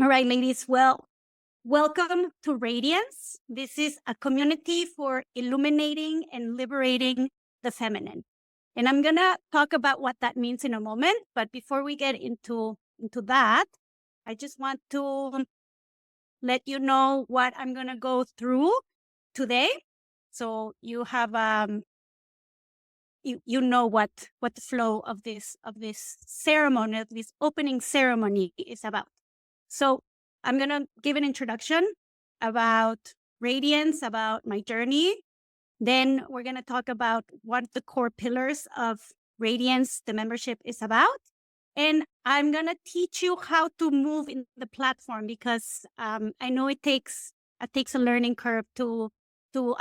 All right, ladies. Well, welcome to Radiance. This is a community for illuminating and liberating the feminine. And I'm going to talk about what that means in a moment. But before we get into that, I just want to let you know what I'm going to go through today. So you have you know what the flow of this ceremony, of this opening ceremony is about. So I'm going to give an introduction about Radiance, about my journey. Then we're going to talk about what the core pillars of Radiance, the membership, is about. And I'm going to teach you how to move in the platform because I know it takes a learning curve to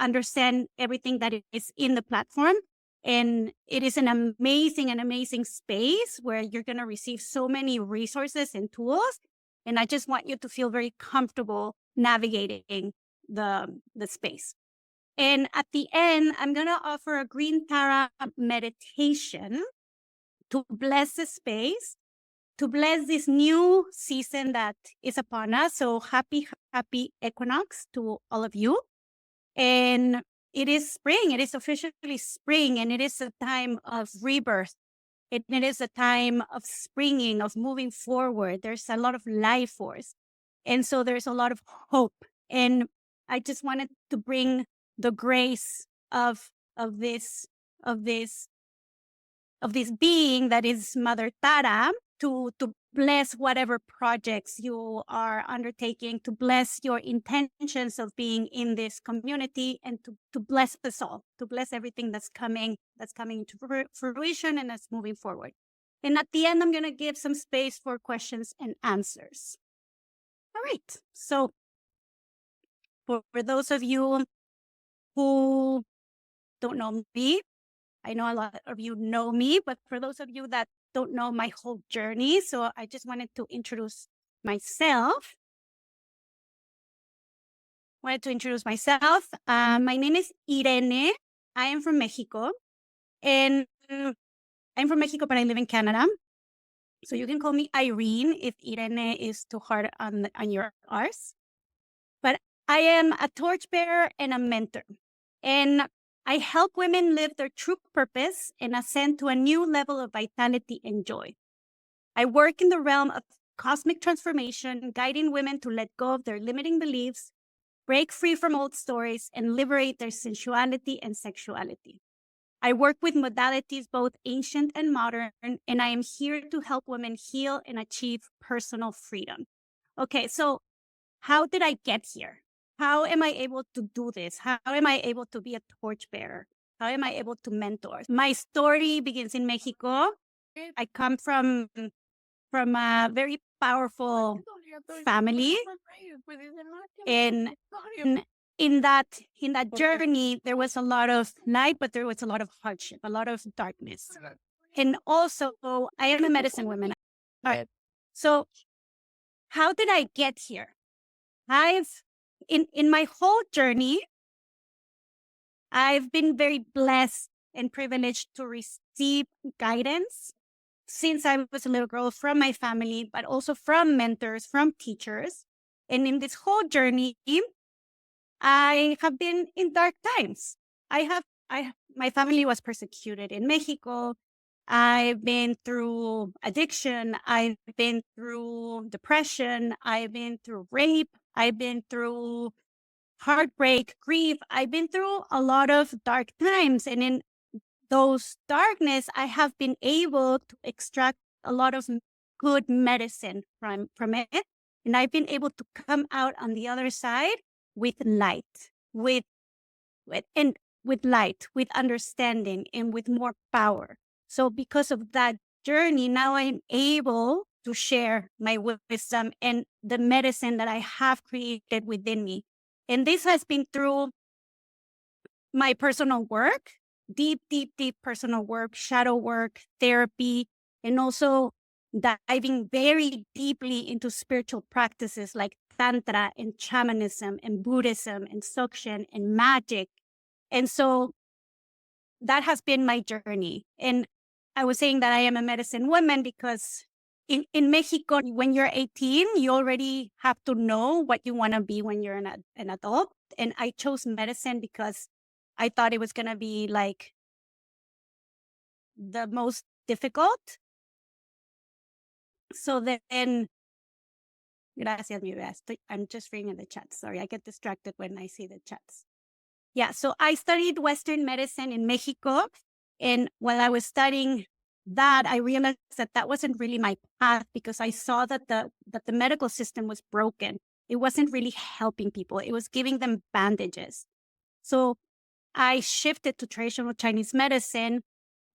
understand everything that is in the platform. And it is an amazing space where you're going to receive so many resources and tools. And I just want you to feel very comfortable navigating the space. And at the end, I'm going to offer a green Tara meditation to bless the space, to bless this new season that is upon us. So happy equinox to all of you. And it is spring. It is officially spring, and it is a time of rebirth. It is a time of springing, of moving forward. There's a lot of life force. And so there's a lot of hope. And I just wanted to bring the grace of this being that is Mother Tara to bless whatever projects you are undertaking, to bless your intentions of being in this community, and to bless us all, to bless everything that's coming to fruition and that's moving forward. And at the end, I'm going to give some space for questions and answers. All right. So for those of you who don't know me, I know a lot of you know me, but for those of you that don't know my whole journey, so I just wanted to introduce myself. My name is Irene. I am from Mexico, and I'm from Mexico, but I live in Canada. So you can call me Irene if Irene is too hard on your R's. But I am a torchbearer and a mentor, and I help women live their true purpose and ascend to a new level of vitality and joy. I work in the realm of cosmic transformation, guiding women to let go of their limiting beliefs, break free from old stories, and liberate their sensuality and sexuality. I work with modalities both ancient and modern, and I am here to help women heal and achieve personal freedom. Okay, so how did I get here? How am I able to do this? How am I able to be a torchbearer? How am I able to mentor? My story begins in Mexico. I come from a very powerful family, and in that journey, there was a lot of light, but there was a lot of hardship, a lot of darkness. And also, I am a medicine woman. All right. So how did I get here? In my whole journey, I've been very blessed and privileged to receive guidance since I was a little girl from my family, but also from mentors, from teachers. And in this whole journey, I have been in dark times. My family was persecuted in Mexico. I've been through addiction. I've been through depression. I've been through rape. I've been through heartbreak, grief. I've been through a lot of dark times. And in those darkness, I have been able to extract a lot of good medicine from it. And I've been able to come out on the other side with light, with light, with understanding, and with more power. So because of that journey, now I'm able to share my wisdom and the medicine that I have created within me. And this has been through my personal work, deep personal work, shadow work, therapy, and also diving very deeply into spiritual practices like Tantra and shamanism and Buddhism and Dzogchen and magic. And so that has been my journey. And I was saying that I am a medicine woman because in Mexico, when you're 18, you already have to know what you want to be when you're an adult. And I chose medicine because I thought it was going to be like the most difficult. So then, gracias, mi bea. I'm just reading the chat. Sorry, I get distracted when I see the chats. Yeah, so I studied Western medicine in Mexico. And while I was studying that, I realized that that wasn't really my path because I saw that the medical system was broken. It wasn't really helping people. It was giving them bandages. So I shifted to traditional Chinese medicine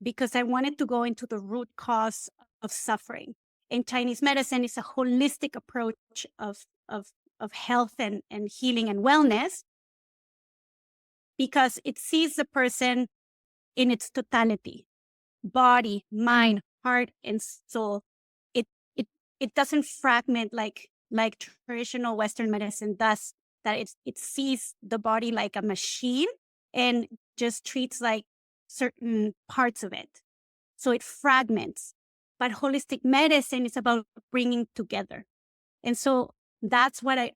because I wanted to go into the root cause of suffering. And Chinese medicine is a holistic approach of health and healing and wellness because it sees the person in its totality, body, mind, heart, and soul. It doesn't fragment like traditional Western medicine does, that it sees the body like a machine and just treats like certain parts of it. So it fragments. But holistic medicine is about bringing together. And so that's what I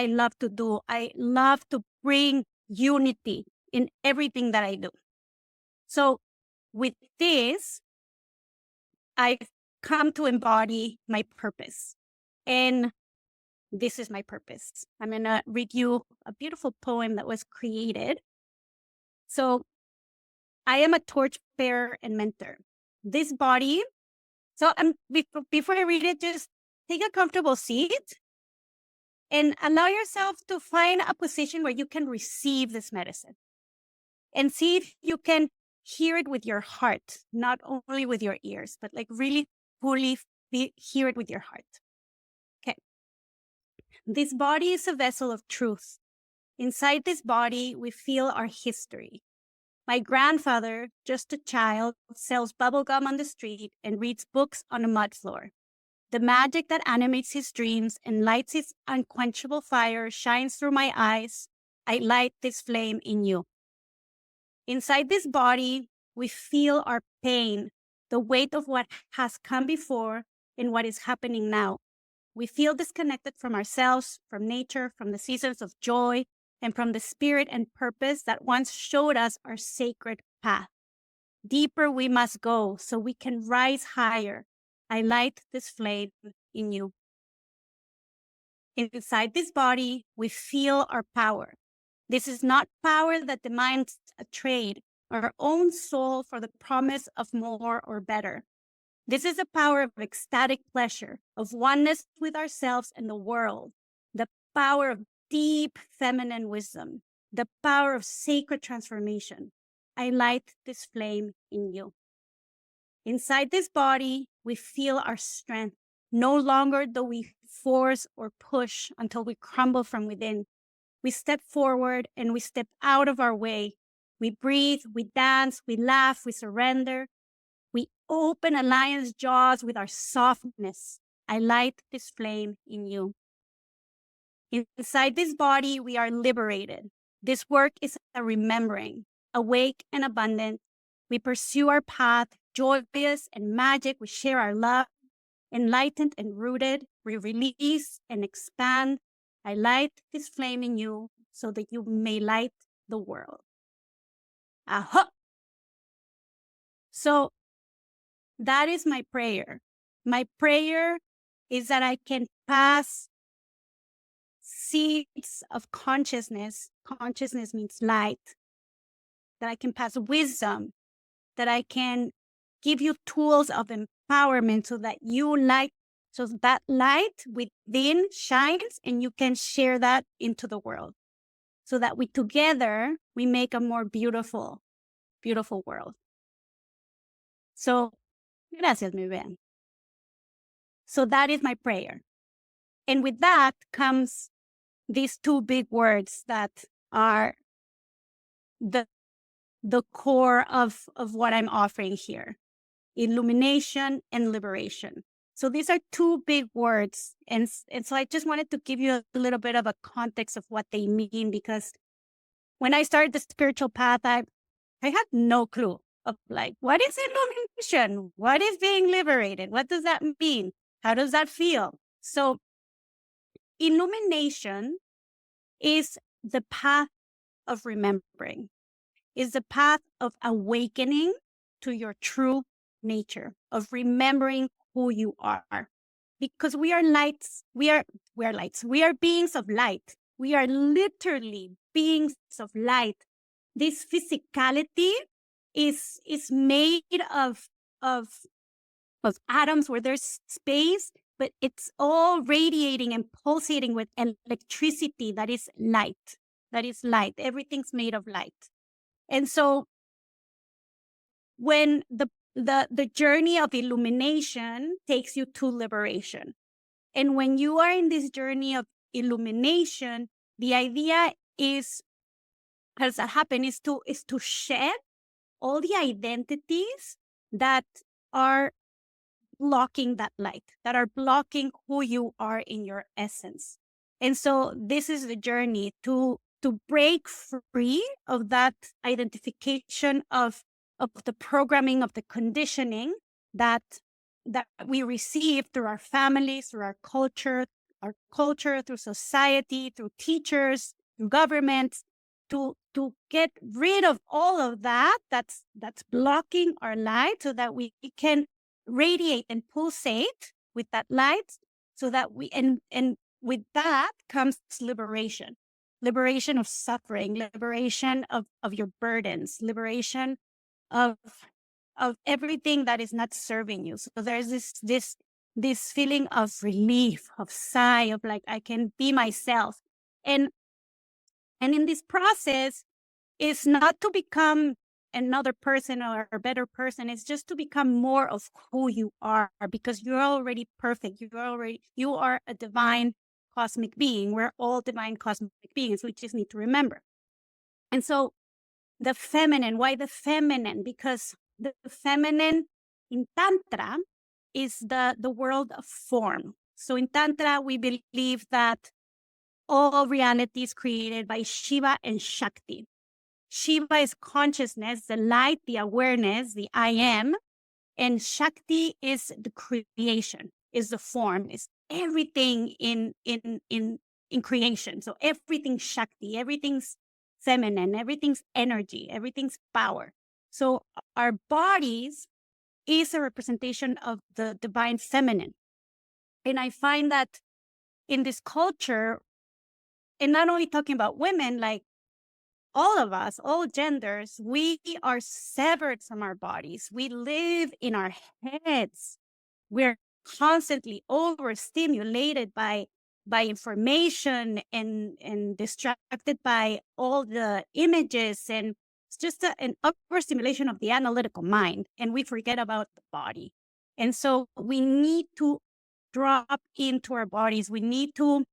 love to do. I love to bring unity in everything that I do. So with this, I come to embody my purpose. And this is my purpose. I'm going to read you a beautiful poem that was created. So I am a torchbearer and mentor. This body, so before I read it, just take a comfortable seat and allow yourself to find a position where you can receive this medicine. And see if you can hear it with your heart, not only with your ears, but like really fully hear it with your heart. Okay. This body is a vessel of truth. Inside this body, we feel our history. My grandfather, just a child, sells bubblegum on the street and reads books on a mud floor. The magic that animates his dreams and lights his unquenchable fire shines through my eyes. I light this flame in you. Inside this body, we feel our pain, the weight of what has come before and what is happening now. We feel disconnected from ourselves, from nature, from the seasons of joy, and from the spirit and purpose that once showed us our sacred path. Deeper we must go so we can rise higher. I light this flame in you. Inside this body, we feel our power. This is not power that demands a trade, our own soul for the promise of more or better. This is a power of ecstatic pleasure, of oneness with ourselves and the world, the power of deep feminine wisdom, the power of sacred transformation. I light this flame in you. Inside this body, we feel our strength. No longer do we force or push until we crumble from within. We step forward and we step out of our way. We breathe, we dance, we laugh, we surrender. We open a lion's jaws with our softness. I light this flame in you. Inside this body, we are liberated. This work is a remembering, awake and abundant. We pursue our path, joyous and magic. We share our love, enlightened and rooted. We release and expand. I light this flame in you so that you may light the world. Aha! So that is my prayer. My prayer is that I can pass seeds of consciousness. Consciousness means light. That I can pass wisdom. That I can give you tools of empowerment so that you light, so that light within shines and you can share that into the world. So that we together, we make a more beautiful, beautiful world. So, gracias, mi bea. So that is my prayer. And with that comes these two big words that are the core of what I'm offering here: illumination and liberation. So these are two big words. And so I just wanted to give you a little bit of a context of what they mean, because when I started the spiritual path, I had no clue like, what is illumination? What is being liberated? What does that mean? How does that feel? So illumination is the path of remembering, is the path of awakening to your true nature, of remembering who you are. Because we are lights, we are lights, we are beings of light. We are literally beings of light. This physicality is made of atoms where there's space, but it's all radiating and pulsating with electricity that is light. That is light. Everything's made of light. And so when the journey of illumination takes you to liberation. And when you are in this journey of illumination, the idea is, how does that happen, is to shed all the identities that are blocking that light, that are blocking who you are in your essence. And so this is the journey to break free of that identification of the programming, of the conditioning that we receive through our families, through our culture, through society, through teachers, through governments, to get rid of all of that that's blocking our light, so that we can radiate and pulsate with that light, so that we and with that comes liberation of suffering, liberation of your burdens, liberation of everything that is not serving you. So there's this feeling of relief, of sigh, of like, I can be myself. And in this process, it's not to become another person or a better person. It's just to become more of who you are, because you're already perfect. You are a divine cosmic being. We're all divine cosmic beings. We just need to remember. And so the feminine, why the feminine? Because the feminine in Tantra is the world of form. So in Tantra, we believe that all reality is created by Shiva and Shakti. Shiva is consciousness, the light, the awareness, the I am. And Shakti is the creation, is the form, is everything in creation. So everything's Shakti, everything's feminine, everything's energy, everything's power. So our bodies is a representation of the divine feminine. And I find that in this culture, and not only talking about women, like all of us, all genders, we are severed from our bodies. We live in our heads. We're constantly overstimulated by information and distracted by all the images, and it's just an overstimulation of the analytical mind, and we forget about the body. And so we need to drop into our bodies. We need to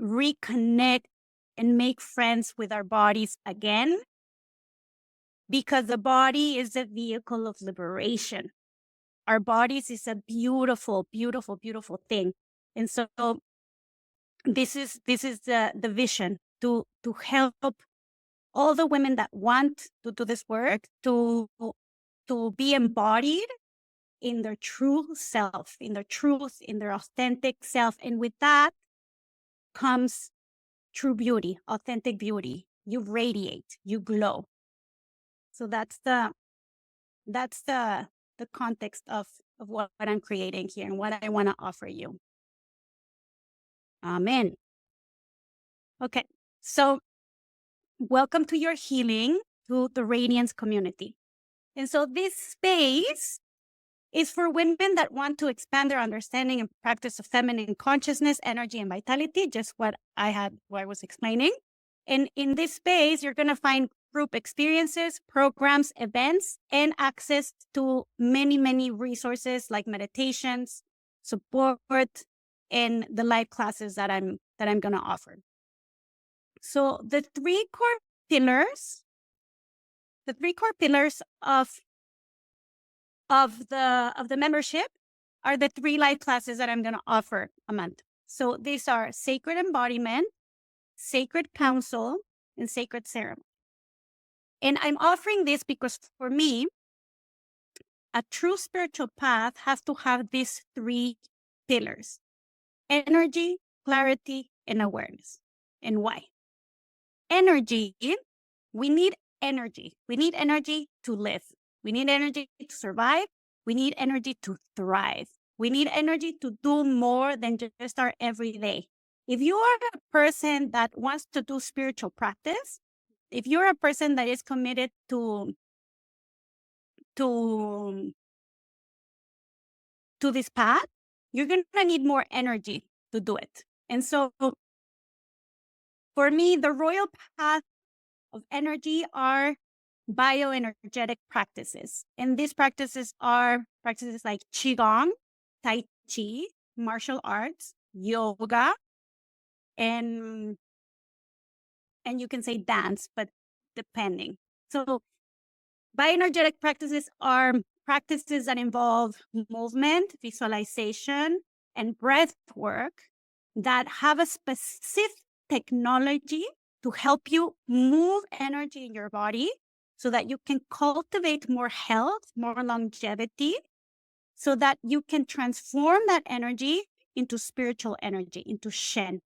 reconnect and make friends with our bodies again, because the body is a vehicle of liberation. Our bodies is a beautiful, beautiful, beautiful thing. And so this is the vision, to help all the women that want to do this work to be embodied in their true self, in their truth, in their authentic self. And with that comes true beauty, authentic beauty. You radiate, you glow. So that's the context of what I'm creating here and what I want to offer you. Amen. Okay, so welcome to your healing, to the Radiance community. And so this space is for women that want to expand their understanding and practice of feminine consciousness, energy, and vitality, just what I was explaining. And in this space, you're going to find group experiences, programs, events, and access to many, many resources like meditations, support, and the live classes that I'm going to offer. So the three core pillars of the membership are the 3 live classes that I'm going to offer a month. So these are Sacred Embodiment, Sacred Council, and Sacred Ceremony. And I'm offering this because for me, a true spiritual path has to have these three pillars: energy, clarity, and awareness. And why? Energy, we need energy. We need energy to live. We need energy to survive. We need energy to thrive. We need energy to do more than just our everyday. If you are a person that wants to do spiritual practice, if you're a person that is committed to this path, you're going to need more energy to do it. And so for me, the royal path of energy are bioenergetic practices. And these practices are practices like Qigong, Tai Chi, martial arts, yoga, and you can say dance, but depending. So bioenergetic practices are practices that involve movement, visualization, and breath work that have a specific technology to help you move energy in your body so that you can cultivate more health, more longevity, so that you can transform that energy into spiritual energy, into Shen.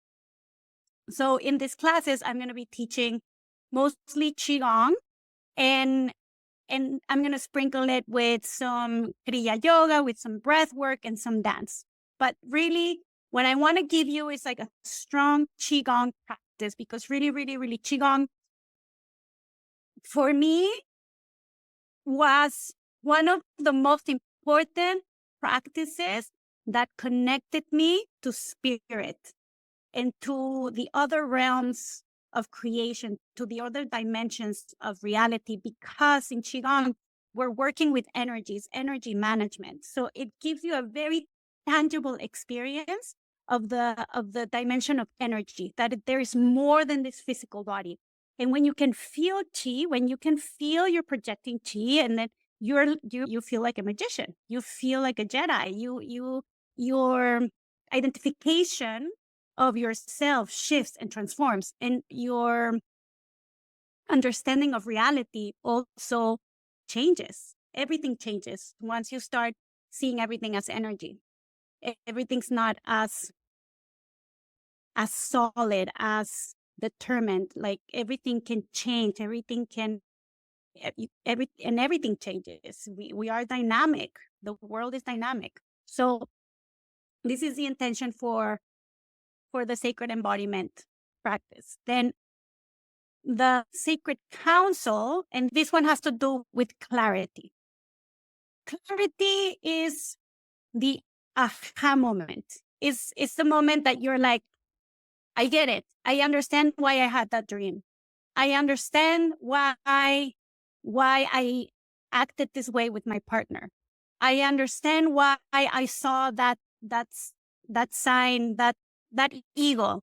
So in these classes, I'm going to be teaching mostly Qigong, and I'm going to sprinkle it with some Kriya Yoga, with some breath work and some dance. But really, what I want to give you is like a strong Qigong practice, because really, really, really Qigong, for me, was one of the most important practices that connected me to spirit and to the other realms of creation, to the other dimensions of reality, because in Qigong, we're working with energies, energy management. So it gives you a very tangible experience of the dimension of energy, that there is more than this physical body. And when you can feel Qi, when you can feel you're projecting Qi, and then you feel like a magician, you feel like a Jedi, your identification of yourself shifts and transforms, and your understanding of reality also changes. Everything changes once you start seeing everything as energy. Everything's not as solid, as determined. Like everything can change. Everything changes. We are dynamic. The world is dynamic. So this is the intention for the sacred embodiment practice. Then the sacred council, and this one has to do with clarity. Clarity is the aha moment. It's the moment that you're like, I get it. I understand why I had that dream. I understand why I acted this way with my partner. I understand why I saw that sign, that eagle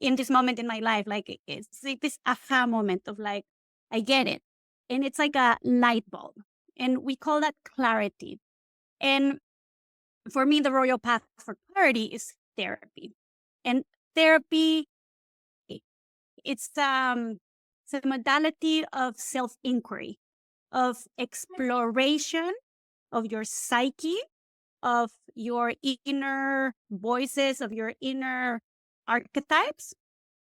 in this moment in my life. Like it's like this aha moment of like, I get it. And it's like a light bulb. And we call that clarity. And for me, the royal path for clarity is therapy. And therapy, it's a modality of self-inquiry, of exploration of your psyche, of your inner voices, of your inner archetypes,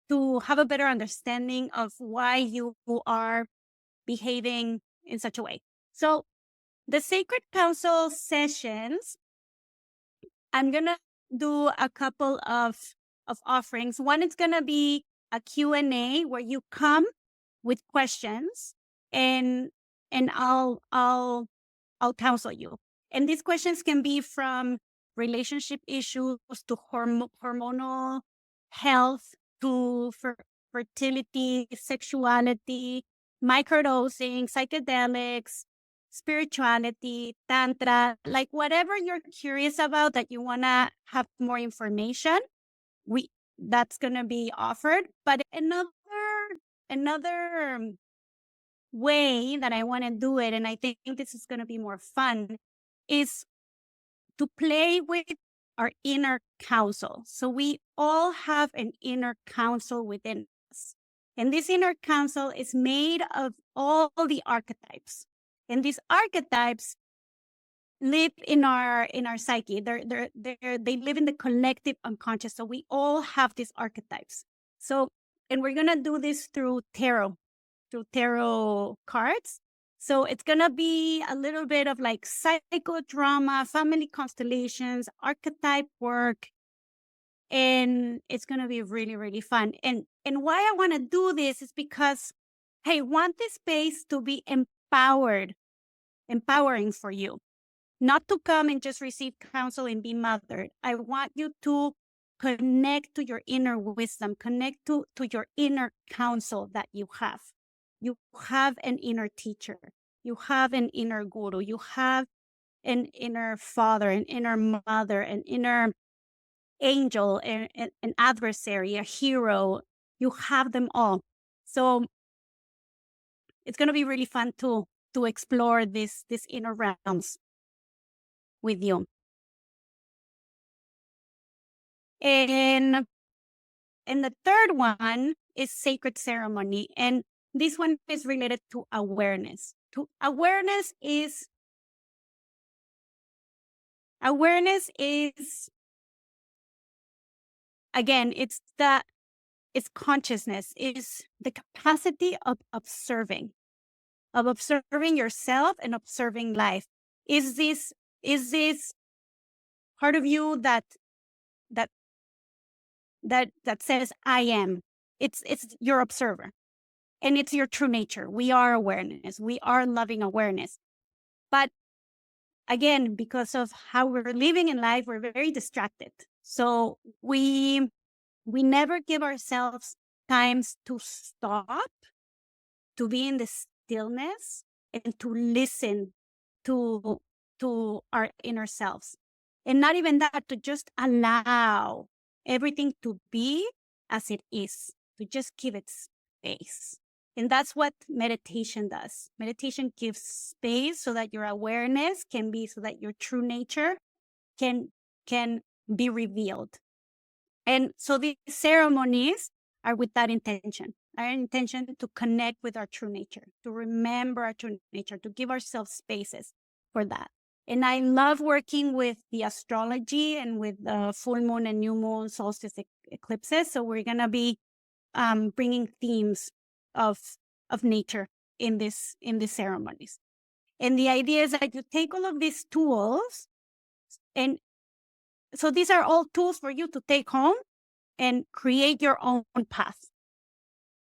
to have a better understanding of why you are behaving in such a way. So the Sacred Council sessions, I'm going to do a couple of offerings. One is going to be a Q&A where you come with questions, and I'll counsel you. And these questions can be from relationship issues to hormonal health, to fertility, sexuality, microdosing, psychedelics, spirituality, tantra, like whatever you're curious about that you want to have more information, that's going to be offered. But another way that I want to do it, and I think this is going to be more fun, is to play with our inner council. So we all have an inner council within us. And this inner council is made of all the archetypes. And these archetypes live in our psyche. They live in the collective unconscious. So we all have these archetypes. So, and we're gonna do this through tarot cards. So it's gonna be a little bit of like psychodrama, family constellations, archetype work, and it's gonna be really, really fun. And why I want to do this is because I want this space to be empowering for you, not to come and just receive counsel and be mothered. I want you to connect to your inner wisdom, connect to your inner counsel that you have. You have an inner teacher. You have an inner guru. You have an inner father, an inner mother, an inner angel, an adversary, a hero. You have them all. So it's going to be really fun to explore this inner realms with you. And the third one is sacred ceremony. And this one is related to awareness. Awareness is again, it's consciousness, is the capacity of observing yourself and observing life. Is this part of you that says I am? It's your observer, and it's your true nature. We are awareness. We are loving awareness. But again, because of how we're living in life, we're very distracted. So we never give ourselves times to stop, to be in the stillness, and to listen to our inner selves. And not even that, to just allow everything to be as it is, to just give it space. And that's what meditation does. Meditation gives space so that your awareness can be, so that your true nature can be revealed. And so these ceremonies are with that intention, our intention to connect with our true nature, to remember our true nature, to give ourselves spaces for that. And I love working with the astrology and with the full moon and new moon solstice eclipses. So we're going to be bringing themes of nature in these ceremonies. And the idea is that you take all of these tools, and so these are all tools for you to take home and create your own path.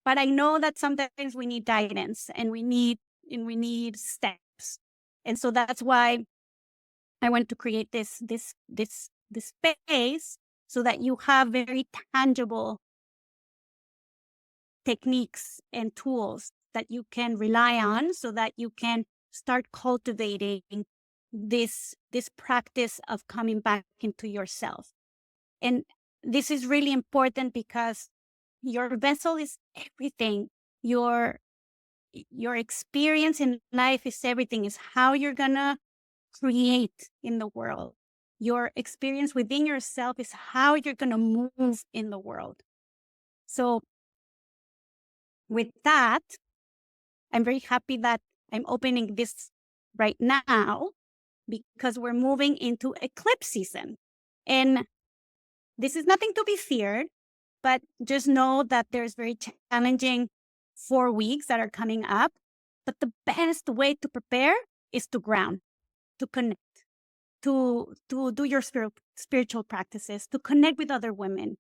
But I know that sometimes we need guidance, and we need steps. And so that's why I want to create this space, so that you have very tangible techniques and tools that you can rely on, so that you can start cultivating this practice of coming back into yourself. And this is really important because your vessel is everything. Your experience in life is everything. Is how you're gonna create in the world. Your experience within yourself is how you're gonna move in the world. So with that, I'm very happy that I'm opening this right now, because we're moving into eclipse season. And this is nothing to be feared, but just know that there's very challenging 4 weeks that are coming up. But the best way to prepare is to ground, to connect, to do your spiritual practices, to connect with other women,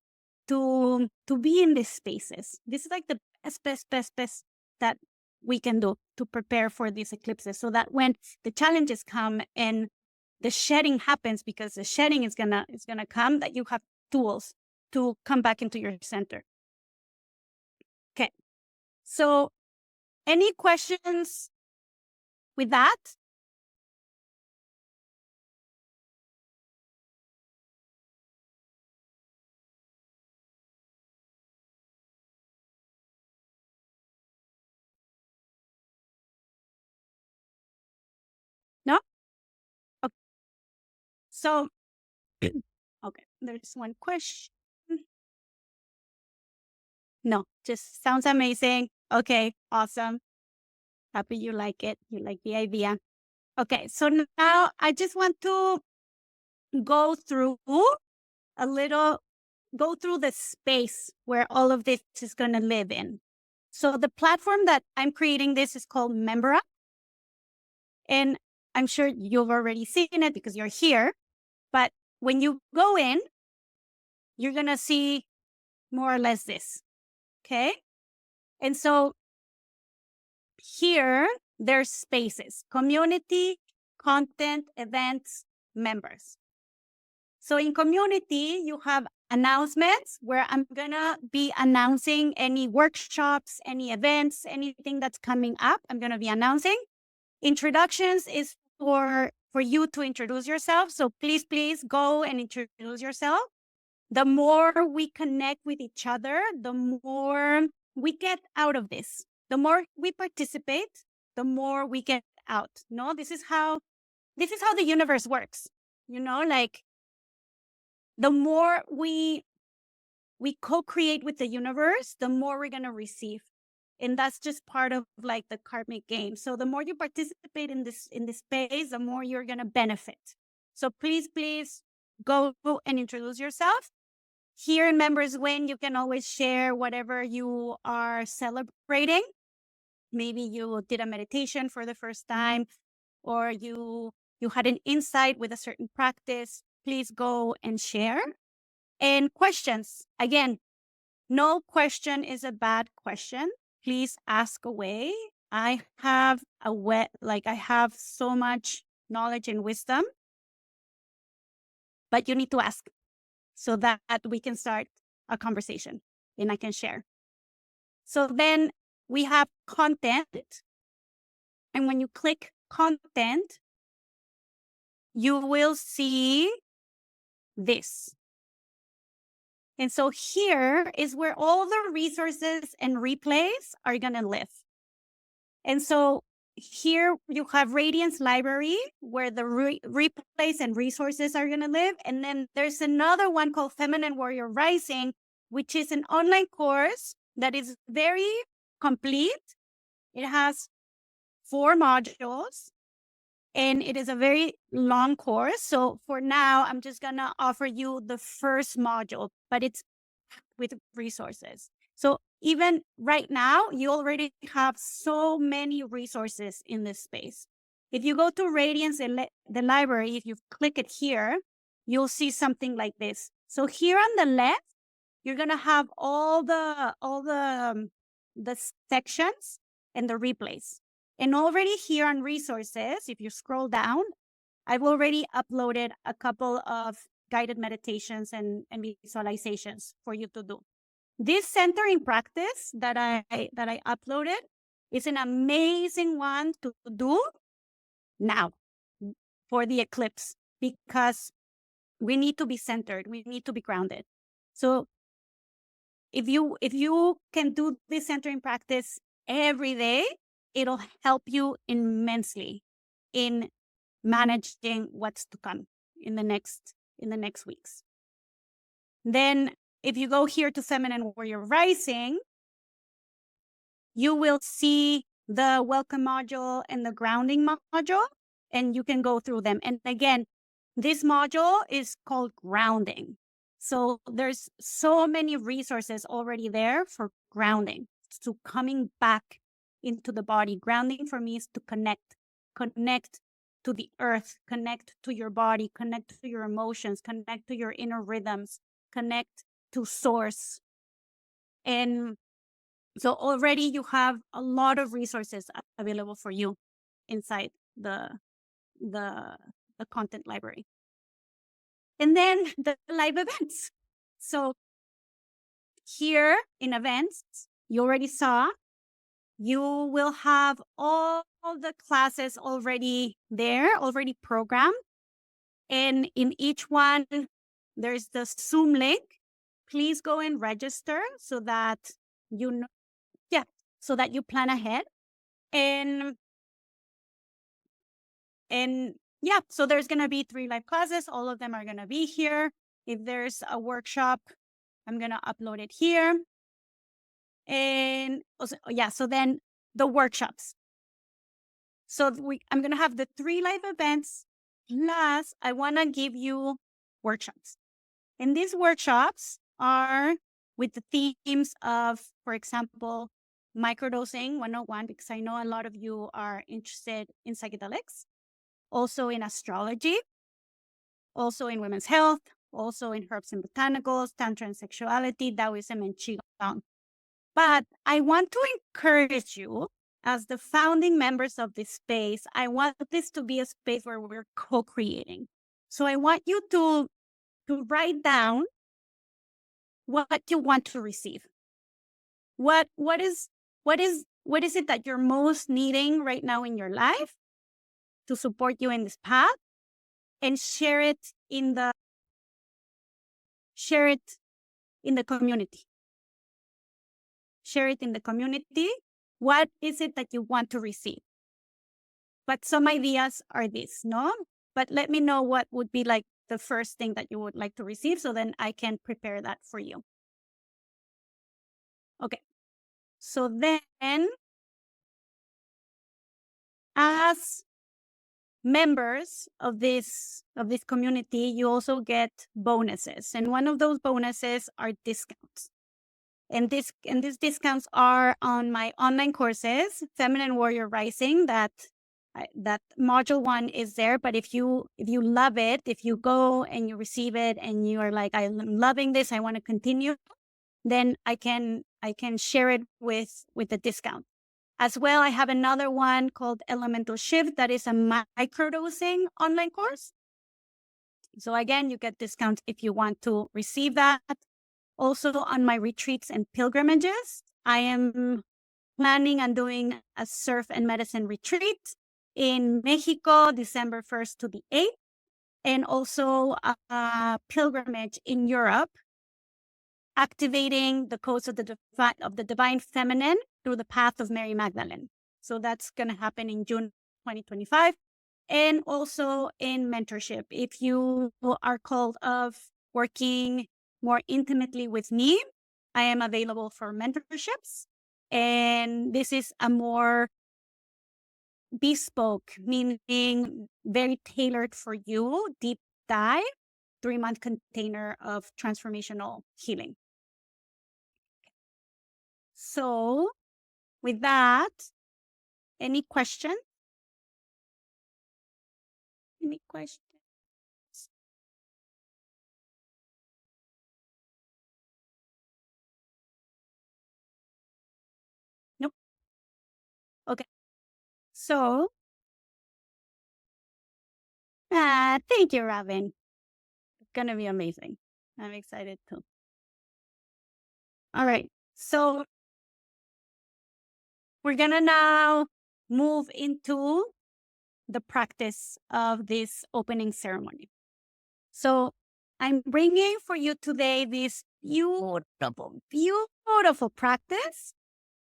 to be in these spaces. This is like the best that we can do to prepare for these eclipses, so that when the challenges come and the shedding happens, because the shedding is gonna come, that you have tools to come back into your center. Okay. So any questions with that? No? Okay. So, okay, there's one question. No, just sounds amazing. Okay, awesome. Happy you like it. You like the idea. Okay, so now I just want to go through the space where all of this is going to live in. So the platform that I'm creating this is called MemberUp. And I'm sure you've already seen it because you're here. But when you go in, you're going to see more or less this. Okay. And so here, there's spaces, community, content, events, members. So in community, you have announcements where I'm going to be announcing any workshops, any events, anything that's coming up. I'm going to be announcing. Introductions is for you to introduce yourself. So please go and introduce yourself. The more we connect with each other, the more we get out of this. The more we participate, the more we get out. No, this is how the universe works. You know, like the more we co-create with the universe, the more we're gonna receive. And that's just part of like the karmic game. So the more you participate in this space, the more you're gonna benefit. So please go and introduce yourself. Here in Members Win, you can always share whatever you are celebrating. Maybe you did a meditation for the first time, or you had an insight with a certain practice. Please go and share. And questions. Again, no question is a bad question. Please ask away. I have so much knowledge and wisdom, but you need to ask so that we can start a conversation and I can share. So then we have content. And when you click content, you will see this. And so here is where all the resources and replays are going to live. And so here you have Radiance Library, where the replays and resources are going to live. And then there's another one called Feminine Warrior Rising, which is an online course that is very complete. It has 4 modules. And it is a very long course. So for now, I'm just going to offer you the first module, but it's with resources. So even right now, you already have so many resources in this space. If you go to Radiance, the library, if you click it here, you'll see something like this. So here on the left, you're going to have all the sections and the replays. And already here on resources, if you scroll down, I've already uploaded a couple of guided meditations and visualizations for you to do. This centering practice that I uploaded is an amazing one to do now for the eclipse, because we need to be centered. We need to be grounded. So if you can do this centering practice every day, it'll help you immensely in managing what's to come in the next weeks. Then if you go here to Feminine Warrior Rising, you will see the welcome module and the grounding module, and you can go through them. And again, this module is called grounding. So there's so many resources already there for grounding, to coming back into the body. Grounding for me is to connect to the earth, connect to your body, connect to your emotions, connect to your inner rhythms, connect to source. And so already you have a lot of resources available for you inside the content library. And then the live events. So here in events, you already saw, you will have all the classes already there, already programmed. And in each one, there's the Zoom link. Please go and register so that you know, so that you plan ahead. And so there's going to be 3 live classes. All of them are going to be here. If there's a workshop, I'm going to upload it here. And also, so then the workshops. So I'm going to have the 3 live events, plus I want to give you workshops. And these workshops are with the themes of, for example, microdosing 101, because I know a lot of you are interested in psychedelics, also in astrology, also in women's health, also in herbs and botanicals, tantra and sexuality, Taoism and Qigong. But I want to encourage you, as the founding members of this space, I want this to be a space where we're co-creating. So I want you to write down what you want to receive. What is it that you're most needing right now in your life to support you in this path, and share it in the community. Share it in the community. What is it that you want to receive? But some ideas are this, no? But let me know what would be like the first thing that you would like to receive, so then I can prepare that for you. Okay. So then, as members of this community, you also get bonuses. And one of those bonuses are discounts. And these discounts are on my online courses, Feminine Warrior Rising, that module 1 is there. But if you love it, if you go and you receive it and you are like, I'm loving this, I want to continue, then I can share it with the discount. As well, I have another one called Elemental Shift that is a microdosing online course. So again, you get discounts if you want to receive that. Also on my retreats and pilgrimages, I am planning on doing a surf and medicine retreat in Mexico, December 1st to the 8th, and also a pilgrimage in Europe, activating the codes of the divine feminine through the path of Mary Magdalene. So that's going to happen in June 2025. And also in mentorship, if you are called of working more intimately with me, I am available for mentorships. And this is a more bespoke, meaning very tailored for you, deep dive, 3-month container of transformational healing. So with that, any questions? Any questions? Nope. Okay. So, thank you, Robin. It's going to be amazing. I'm excited too. All right. So we're going to now move into the practice of this opening ceremony. So I'm bringing for you today this beautiful, beautiful practice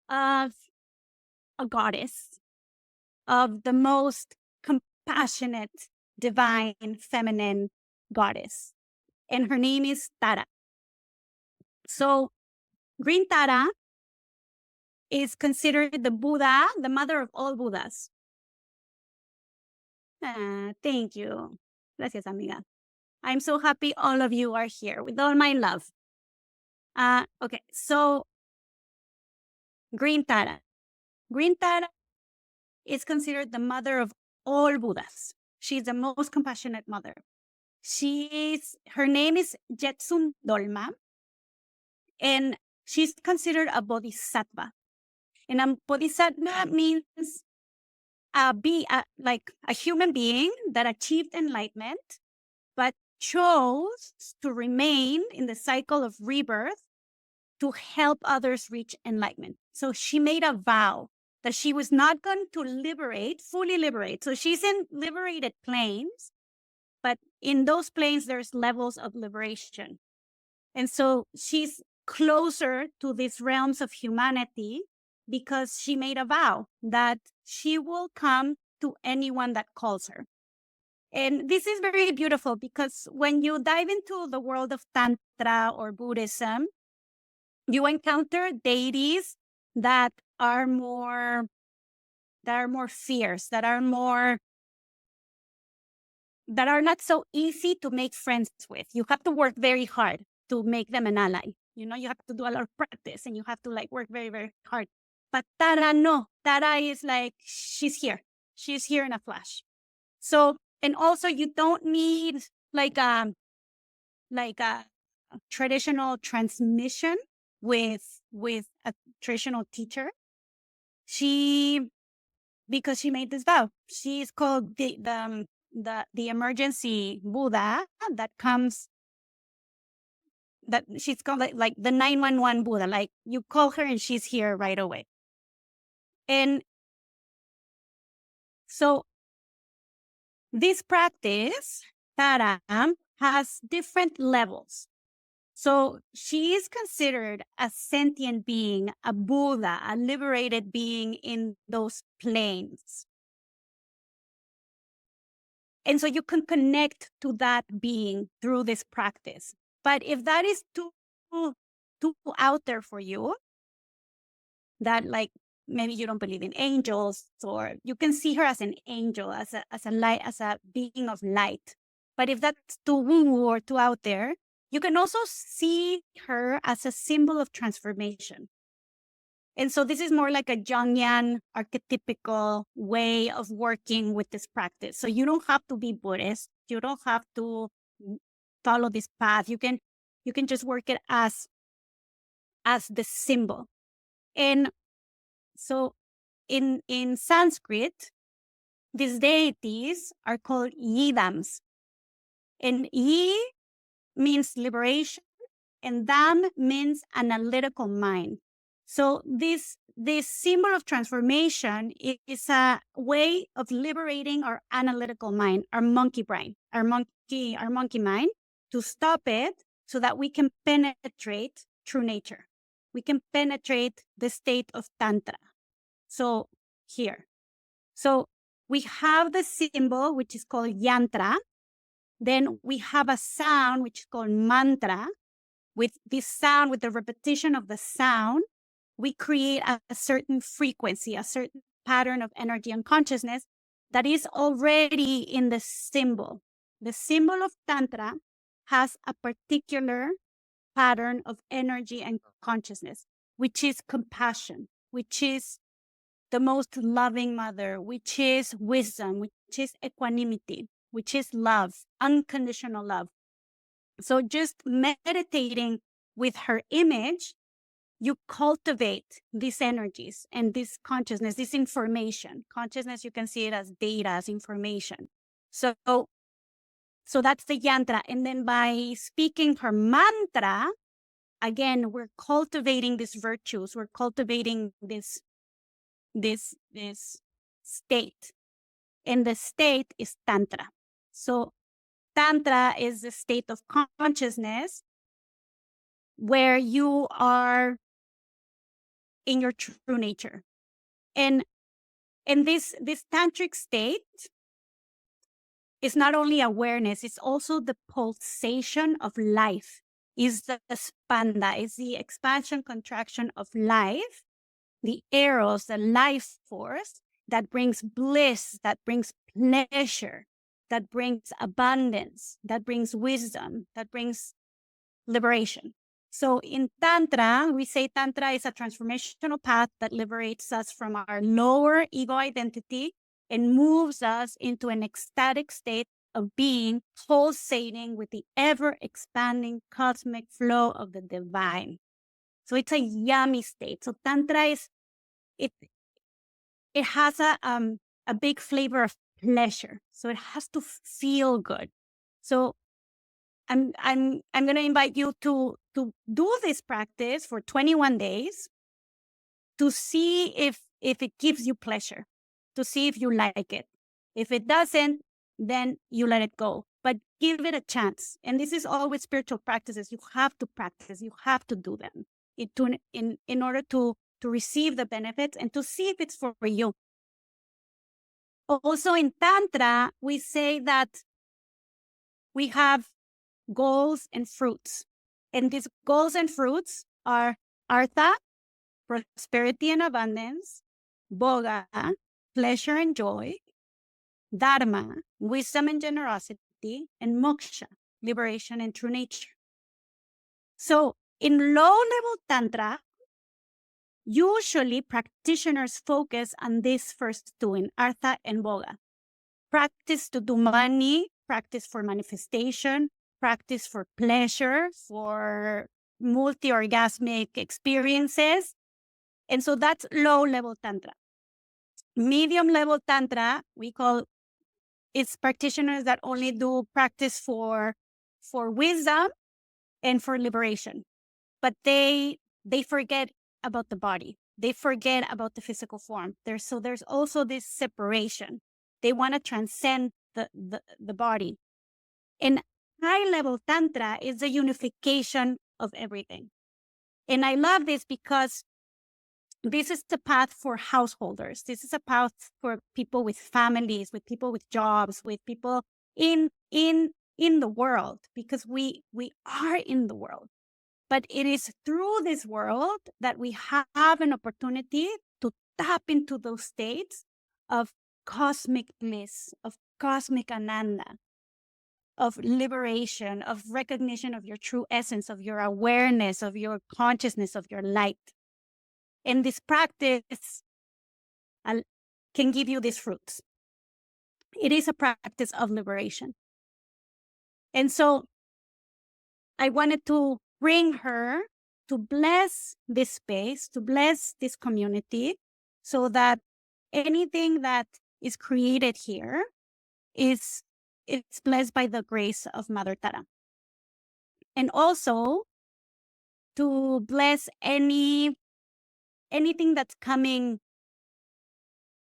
of a goddess, of the most compassionate, divine, feminine goddess. And her name is Tara. So Green Tara is considered the Buddha, the mother of all Buddhas. Thank you. Gracias, amiga. I'm so happy all of you are here with all my love. Okay, so Green Tara. Green Tara is considered the mother of all Buddhas. She's the most compassionate mother. Her name is Jetsun Dolma, and she's considered a bodhisattva. And a bodhisattva means like a human being that achieved enlightenment, but chose to remain in the cycle of rebirth to help others reach enlightenment. So she made a vow that she was not going to fully liberate. So she's in liberated planes, but in those planes, there's levels of liberation. And so she's closer to these realms of humanity because she made a vow that she will come to anyone that calls her. And this is very beautiful because when you dive into the world of Tantra or Buddhism, you encounter deities that are more that are more fierce, that are not so easy to make friends with. You have to work very hard to make them an ally. You have to do a lot of practice and you have to like work very, very hard. But Tara, no. Tara is like, she's here. She's here in a flash. So, and also you don't need like a traditional transmission with a traditional teacher. Because she made this vow. She's called the emergency Buddha that she's called like the 911 Buddha. Like you call her and she's here right away. And so this practice, Tara, has different levels. So she is considered a sentient being, a Buddha, a liberated being in those planes. And so you can connect to that being through this practice. But if that is too out there for you, that like maybe you don't believe in angels, or you can see her as an angel, as a light, as a being of light. But if that's too woo or too out there, you can also see her as a symbol of transformation. And so this is more like a Jungian archetypical way of working with this practice. So you don't have to be Buddhist. You don't have to follow this path. You can just work it as the symbol. And so in Sanskrit, these deities are called yidams. And yi means liberation, and dam means analytical mind. So this symbol of transformation is a way of liberating our analytical mind, our monkey brain, our monkey mind, to stop it so that we can penetrate true nature. We can penetrate the state of Tantra. So here. So we have the symbol, which is called yantra. Then we have a sound, which is called mantra. With this sound, with the repetition of the sound, we create a certain frequency, a certain pattern of energy and consciousness that is already in the symbol. The symbol of Tantra has a particular pattern of energy and consciousness, which is compassion, which is the most loving mother, which is wisdom, which is equanimity, which is love, unconditional love. So just meditating with her image, you cultivate these energies and this consciousness, this information. Consciousness, you can see it as data, as information. So that's the yantra. And then by speaking her mantra, again, we're cultivating these virtues. We're cultivating this state. And the state is Tantra. So Tantra is the state of consciousness where you are in your true nature. And this tantric state is not only awareness, it's also the pulsation of life. Is the spanda, is the expansion, contraction of life, the eros, the life force that brings bliss, that brings pleasure, that brings abundance, that brings wisdom, that brings liberation. So in Tantra, we say Tantra is a transformational path that liberates us from our lower ego identity and moves us into an ecstatic state of being, pulsating with the ever-expanding cosmic flow of the divine. So it's a yummy state. So Tantra is, it has a big flavor of pleasure. So it has to feel good. So I'm going to invite you to do this practice for 21 days to see if it gives you pleasure, to see if you like it. If it doesn't, then you let it go. But give it a chance. And this is all with spiritual practices. You have to practice. You have to do them in order to receive the benefits and to see if it's for you. Also in Tantra, we say that we have goals and fruits. And these goals and fruits are Artha, prosperity and abundance, Boga, pleasure and joy, dharma, wisdom and generosity, and moksha, liberation and true nature. So in low-level Tantra, usually practitioners focus on these first two, in Artha and Boga. Practice to do money, practice for manifestation, practice for pleasure, for multi-orgasmic experiences. And so that's low-level Tantra. Medium-level Tantra, we call it's practitioners that only do practice for wisdom and for liberation. But they forget about the body. They forget about the physical form. There's also this separation. They want to transcend the body. And high-level Tantra is the unification of everything. And I love this because this is the path for householders. This is a path for people with families, with people with jobs, with people in the world, because we are in the world. But it is through this world that we have an opportunity to tap into those states of cosmic bliss, of cosmic ananda, of liberation, of recognition of your true essence, of your awareness, of your consciousness, of your light. And this practice can give you these fruits. It is a practice of liberation. And so I wanted to bring her to bless this space, to bless this community, so that anything that is created here it's blessed by the grace of Mother Tara. And also to bless anything that's coming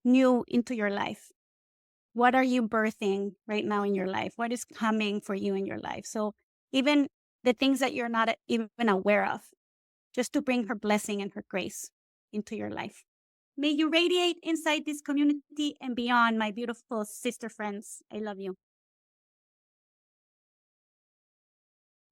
new into your life. What are you birthing right now in your life? What is coming for you in your life? So even the things that you're not even aware of, just to bring her blessing and her grace into your life. May you radiate inside this community and beyond, my beautiful sister friends. I love you.